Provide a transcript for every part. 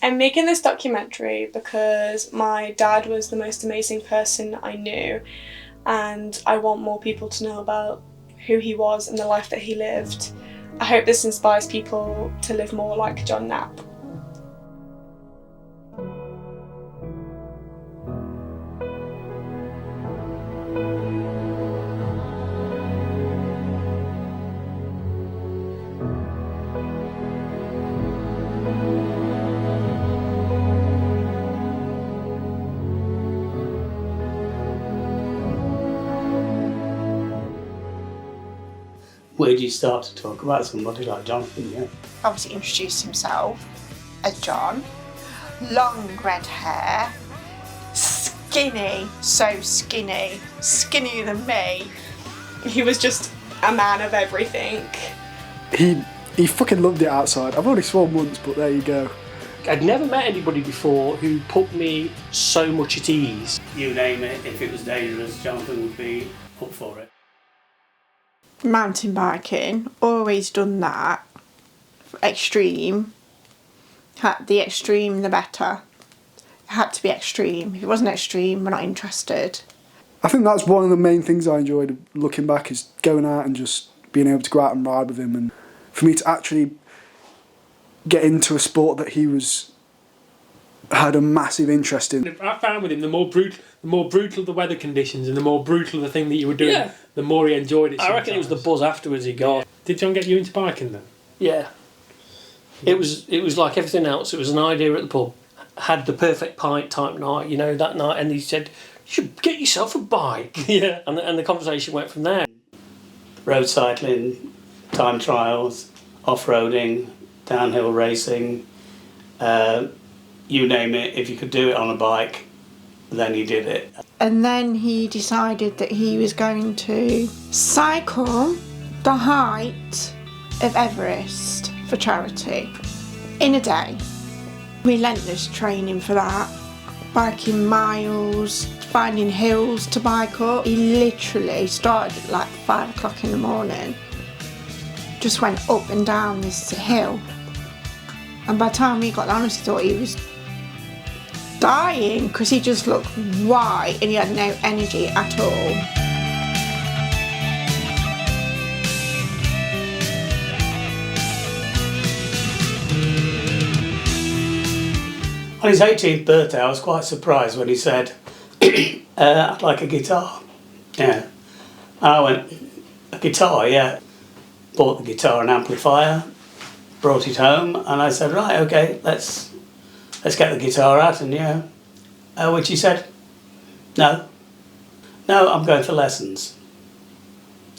I'm making this documentary because my dad was the most amazing person I knew, and I want more people to know about who he was and the life that he lived. I hope this inspires people to live more like John Knapp. Where do you start to talk about somebody like Jonathan? Yeah. Obviously introduced himself as John. Long red hair, skinny, so skinny, skinnier than me. He was just a man of everything. He fucking loved it outside. I've only sworn once, but there you go. I'd never met anybody before who put me so much at ease. You name it, if it was dangerous, Jonathan would be up for it. Mountain biking, always done that. Extreme. The extreme, the better. It had to be extreme. If it wasn't extreme, we're not interested. I think that's one of the main things I enjoyed looking back, is going out and just being able to go out and ride with him, and for me to actually get into a sport that he had a massive interest in. I found with him, the more brutal the weather conditions and the more brutal the thing that you were doing, the more he enjoyed it. I reckon it was the buzz afterwards he got. Did John get you into biking then? Yeah. It was like everything else. It was an idea at the pub. Had the perfect pint type night, that night, and he said, "You should get yourself a bike." Yeah. And the conversation went from there. Road cycling, time trials, off-roading, downhill racing, you name it. If you could do it on a bike, then he did it. And then he decided that he was going to cycle the height of Everest for charity in a day. Relentless training for that, biking miles, finding hills to bike up. He literally started at like 5 o'clock in the morning, just went up and down this hill, and by the time we got there, I honestly thought he was dying because he just looked white and he had no energy at all. On his 18th birthday, I was quite surprised when he said, I'd like a guitar. Yeah. And I went, a guitar, yeah. Bought the guitar and amplifier, brought it home, and I said, right, okay, let's get the guitar out, and which he said, no, I'm going for lessons.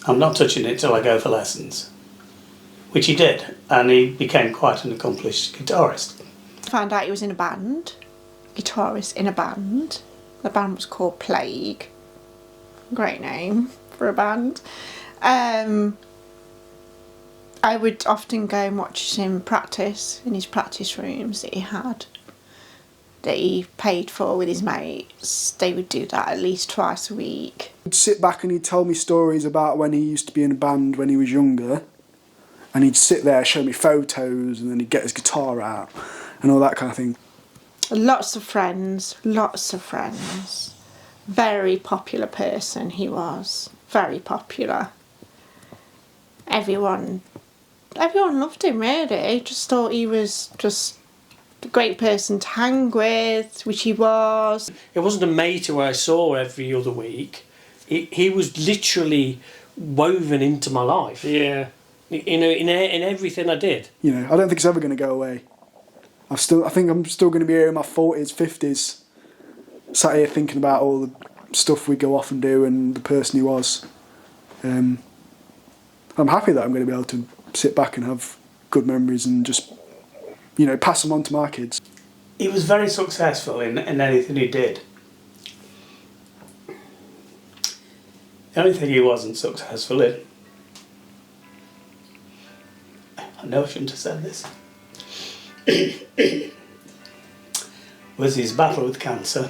I'm not touching it till I go for lessons. Which he did, and he became quite an accomplished guitarist. Found out he was in a band, guitarist in a band. The band was called Plague. Great name for a band. I would often go and watch him practice in his practice rooms that he had, that he paid for with his mates. They would do that at least twice a week. He'd sit back and he'd tell me stories about when he used to be in a band when he was younger, and he'd sit there, show me photos, and then he'd get his guitar out and all that kind of thing. Lots of friends. Very popular person he was. Very popular. Everyone loved him, really. Just thought he was just a great person to hang with, which he was. It wasn't a mate who I saw every other week. He was literally woven into my life. Yeah. In everything I did. I don't think it's ever going to go away. I think I'm still going to be here in my 40s, 50s, sat here thinking about all the stuff we go off and do and the person he was. I'm happy that I'm going to be able to sit back and have good memories and just, pass them on to my kids. He was very successful in anything he did. The only thing he wasn't successful in, I know I shouldn't have said this, was his battle with cancer.